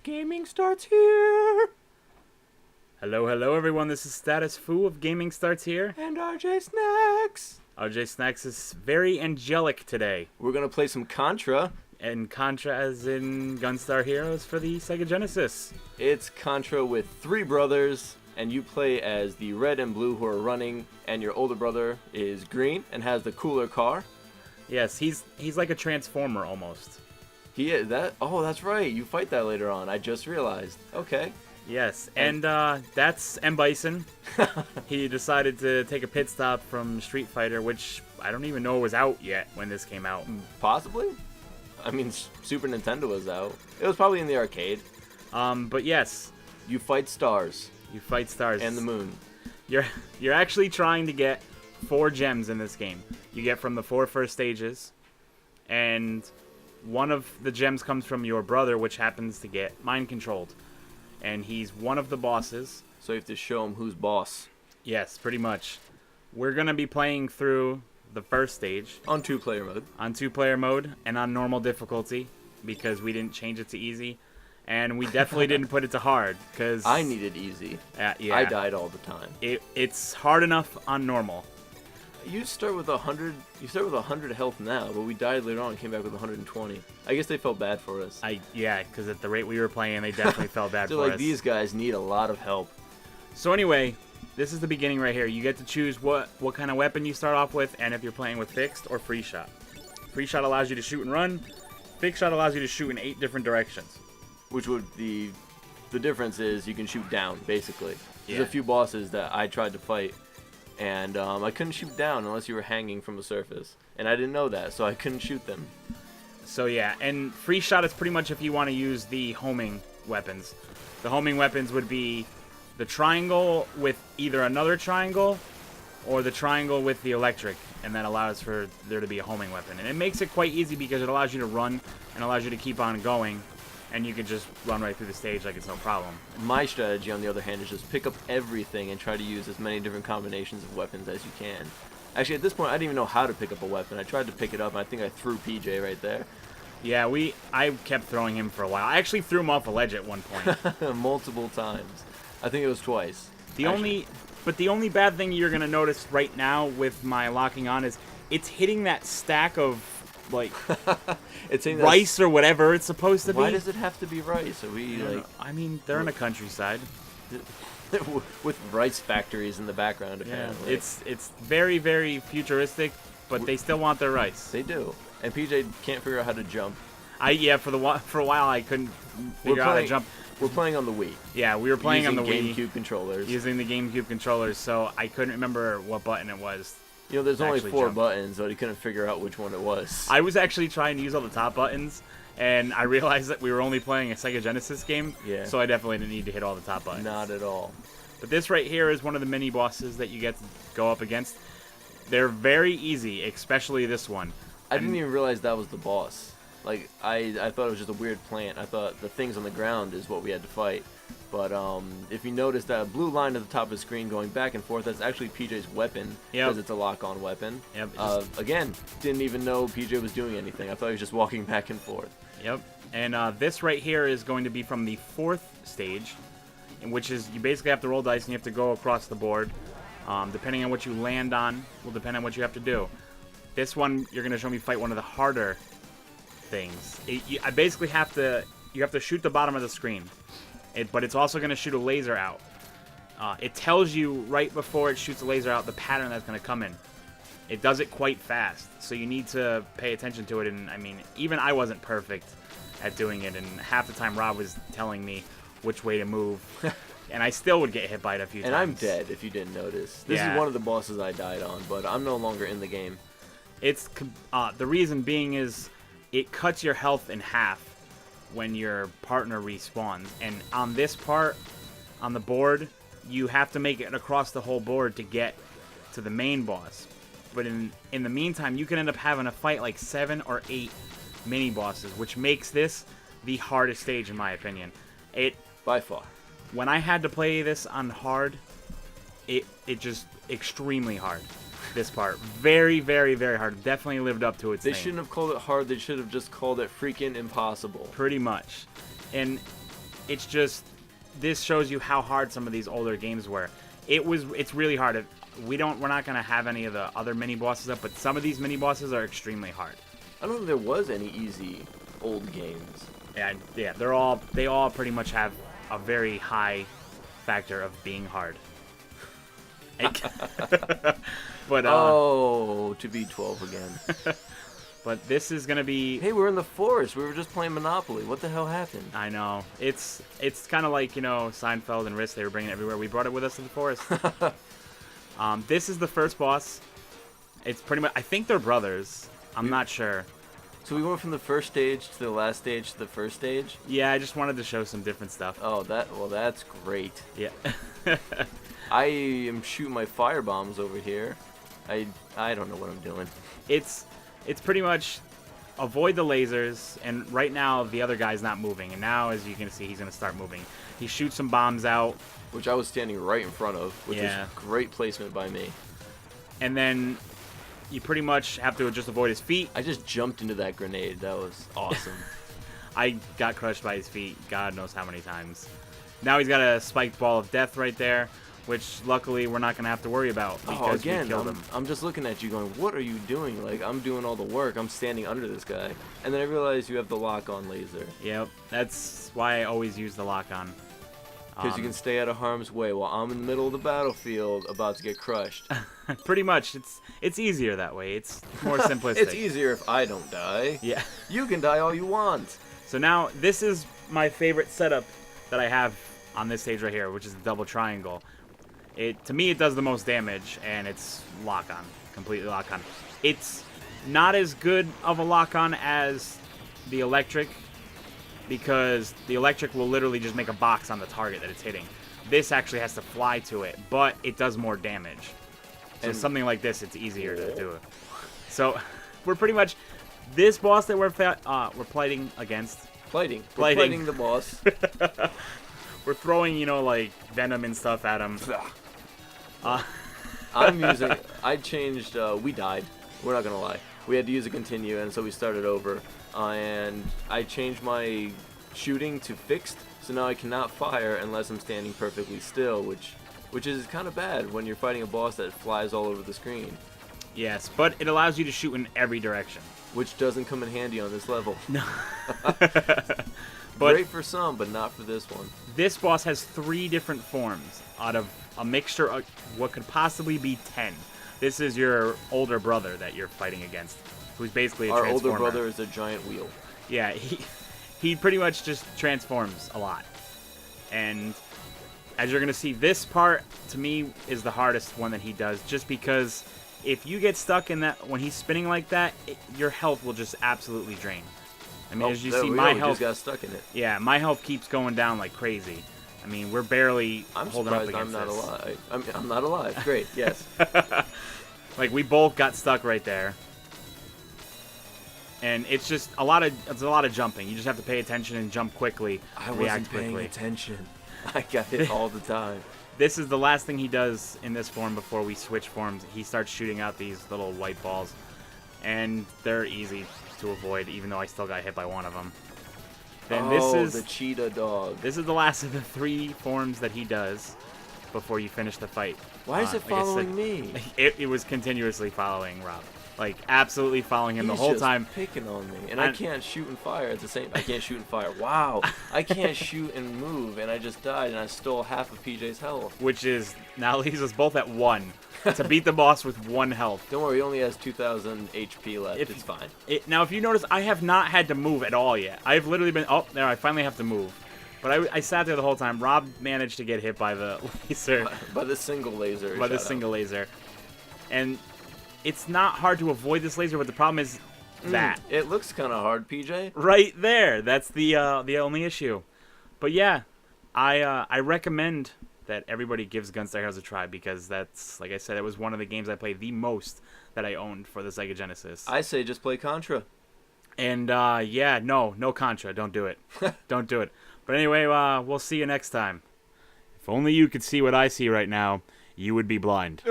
Gaming starts here! Hello, hello everyone, this is Statusfooo of Gaming Starts Here. And RJSnax! RJSnax is very angelic today. We're gonna play some Contra. And Contra as in Gunstar Heroes for the Sega Genesis. It's Contra with three brothers, and you play as the red and blue who are running, and your older brother is green and has the cooler car. Yes, he's like a transformer almost. He is that. Oh, that's right. You fight that later on. I just realized. Okay. Yes, and that's M. Bison. He decided to take a pit stop from Street Fighter, which I don't even know was out yet when this came out. Possibly. I mean, Super Nintendo was out. It was probably in the arcade. But yes, you fight stars. You fight stars and the moon. You're actually trying to get 4 gems in this game. You get from the 4 first stages, and one of the gems comes from your brother, which happens to get mind controlled. And he's one of the bosses. So you have to show him who's boss. Yes, pretty much. We're going to be playing through the first stage. On 2-player mode. On 2-player mode and on normal difficulty, because we didn't change it to easy. And we definitely didn't put it to hard, because I needed easy. Yeah. I died all the time. It's hard enough on normal. You start with 100. You start with 100 health now, but we died later on and came back with 120. I guess they felt bad for us. Yeah, because at the rate we were playing, they definitely felt bad so for us. So like these guys need a lot of help. So anyway, this is the beginning right here. You get to choose what kind of weapon you start off with, and if you're playing with fixed or free shot. Free shot allows you to shoot and run. Fixed shot allows you to shoot in 8 different directions. Which would the difference is you can shoot down basically. There's Yeah. a few bosses that I tried to fight. And I couldn't shoot down unless you were hanging from the surface. And I didn't know that, so I couldn't shoot them. So yeah, and free shot is pretty much if you want to use the homing weapons. The homing weapons would be the triangle with either another triangle or the triangle with the electric. And that allows for there to be a homing weapon. And it makes it quite easy because it allows you to run and allows you to keep on going. And you can just run right through the stage like it's no problem. My strategy, on the other hand, is just pick up everything and try to use as many different combinations of weapons as you can. Actually, at this point, I didn't even know how to pick up a weapon. I tried to pick it up, and I think I threw PJ right there. Yeah, I kept throwing him for a while. I actually threw him off a ledge at one point. Multiple times. I think it was twice. The only bad thing you're going to notice right now with my locking on is it's hitting that stack of like it's rice or whatever it's supposed to be. Why does it have to be rice? Are we like? I mean, they're in a countryside with rice factories in the background. Apparently, yeah, it's very, very futuristic, but they still want their rice. They do. And PJ can't figure out how to jump. For a while I couldn't figure out how to jump. We're playing on the Wii. Yeah, we were playing on the Wii. GameCube controllers. Using the GameCube controllers, so I couldn't remember what button it was. You know, there's only 4 buttons, but he couldn't figure out which one it was. I was actually trying to use all the top buttons, and I realized that we were only playing a Sega Genesis game, so I definitely didn't need to hit all the top buttons. Not at all. But this right here is one of the mini bosses that you get to go up against. They're very easy, especially this one. I didn't even realize that was the boss. Like, I thought it was just a weird plant. I thought the things on the ground is what we had to fight. But if you notice that blue line at the top of the screen going back and forth, that's actually PJ's weapon, because it's a lock-on weapon. Yep. Again, didn't even know PJ was doing anything. I thought he was just walking back and forth. Yep. And this right here is going to be from the 4th stage, which is you basically have to roll dice and you have to go across the board. Depending on what you land on will depend on what you have to do. This one, you're going to show me fight one of the harder things. I basically you have to shoot the bottom of the screen. But it's also going to shoot a laser out. It tells you right before it shoots a laser out the pattern that's going to come in. It does it quite fast, so you need to pay attention to it. And I mean, even I wasn't perfect at doing it, and half the time Rob was telling me which way to move, and I still would get hit by it a few times. And I'm dead, if you didn't notice. This is one of the bosses I died on, but I'm no longer in the game. It's the reason being is it cuts your health in half when your partner respawns, and on this part on the board you have to make it across the whole board to get to the main boss. But in the meantime, you can end up having to fight like 7 or 8 mini bosses, which makes this the hardest stage in my opinion. By far. When I had to play this on hard, it just extremely hard. This part. Very, very, very hard. Definitely lived up to its name. Shouldn't have called it hard. They should have just called it freaking impossible. Pretty much. And it's just this shows you how hard some of these older games were. It's really hard. We're not gonna have any of the other mini bosses up, but some of these mini bosses are extremely hard. I don't think there was any easy old games. Yeah, they all pretty much have a very high factor of being hard. But to be 12 again. But this is gonna be. Hey, we're in the forest. We were just playing Monopoly. What the hell happened? I know. It's kind of like, Seinfeld and Risk. They were bringing it everywhere. We brought it with us to the forest. This is the first boss. It's pretty much. I think they're brothers. I'm not sure. So we went from the first stage to the last stage to the first stage? Yeah, I just wanted to show some different stuff. Oh, that's great. Yeah. I am shooting my fire bombs over here. I don't know what I'm doing. It's pretty much avoid the lasers, and right now the other guy's not moving, and now, as you can see, he's going to start moving. He shoots some bombs out. Which I was standing right in front of, which is great placement by me. And then you pretty much have to just avoid his feet. I just jumped into that grenade. That was awesome. I got crushed by his feet God knows how many times. Now he's got a spiked ball of death right there, which luckily we're not going to have to worry about because we killed him. I'm just looking at you going, what are you doing? Like, I'm doing all the work. I'm standing under this guy. And then I realized you have the lock-on laser. Yep, that's why I always use the lock-on. Because you can stay out of harm's way while I'm in the middle of the battlefield about to get crushed. Pretty much. It's easier that way. It's more simplistic. It's easier if I don't die. Yeah. You can die all you want. So now, this is my favorite setup that I have on this stage right here, which is the double triangle. To me, it does the most damage, and it's lock-on. Completely lock-on. It's not as good of a lock-on as the electric, because the electric will literally just make a box on the target that it's hitting. This actually has to fly to it, but it does more damage. So and something like this, it's easier to do it. So we're pretty much this boss that we're fighting against. We're fighting the boss. We're throwing, like venom and stuff at him. I changed. We died. We're not gonna lie. We had to use a continue, and so we started over. And I changed my shooting to fixed, so now I cannot fire unless I'm standing perfectly still, which is kind of bad when you're fighting a boss that flies all over the screen. Yes, but it allows you to shoot in every direction. Which doesn't come in handy on this level. No. Great for some, but not for this one. This boss has 3 different forms out of a mixture of what could possibly be 10. This is your older brother that you're fighting against, who's basically a transformer. Our older brother is a giant wheel. Yeah, he pretty much just transforms a lot. And as you're going to see, this part, to me, is the hardest one that he does, just because if you get stuck in that, when he's spinning like that, your health will just absolutely drain. I mean, as you see, my health just got stuck in it. Yeah, my health keeps going down like crazy. I mean, we're barely holding up against I'm not this. alive. I'm not alive. Great, yes. Like, we both got stuck right there. And it's just a lot of jumping. You just have to pay attention and jump quickly. I wasn't paying attention. I got hit all the time. This is the last thing he does in this form before we switch forms. He starts shooting out these little white balls. And they're easy to avoid, even though I still got hit by one of them. Then this is the cheetah dog. This is the last of the 3 forms that he does before you finish the fight. Why is it following me? It was continuously following Rob. Like, absolutely following him the whole time. He's just picking on me. And I can't shoot and fire at the same... I can't shoot and fire. Wow. I can't shoot and move, and I just died, and I stole half of PJ's health. Which is... Now leaves us both at 1. To beat the boss with 1 health. Don't worry, he only has 2,000 HP left. It's fine. Now, if you notice, I have not had to move at all yet. I've literally been... Oh, there, I finally have to move. But I sat there the whole time. Rob managed to get hit by the laser. By the single laser. By the single laser. And it's not hard to avoid this laser, but the problem is that. It looks kind of hard, PJ. Right there. That's the only issue. But yeah, I recommend that everybody gives Gunstar Heroes a try, because that's, like I said, it was one of the games I played the most that I owned for the Sega Genesis. I say just play Contra. And yeah, no Contra. Don't do it. Don't do it. But anyway, we'll see you next time. If only you could see what I see right now, you would be blind.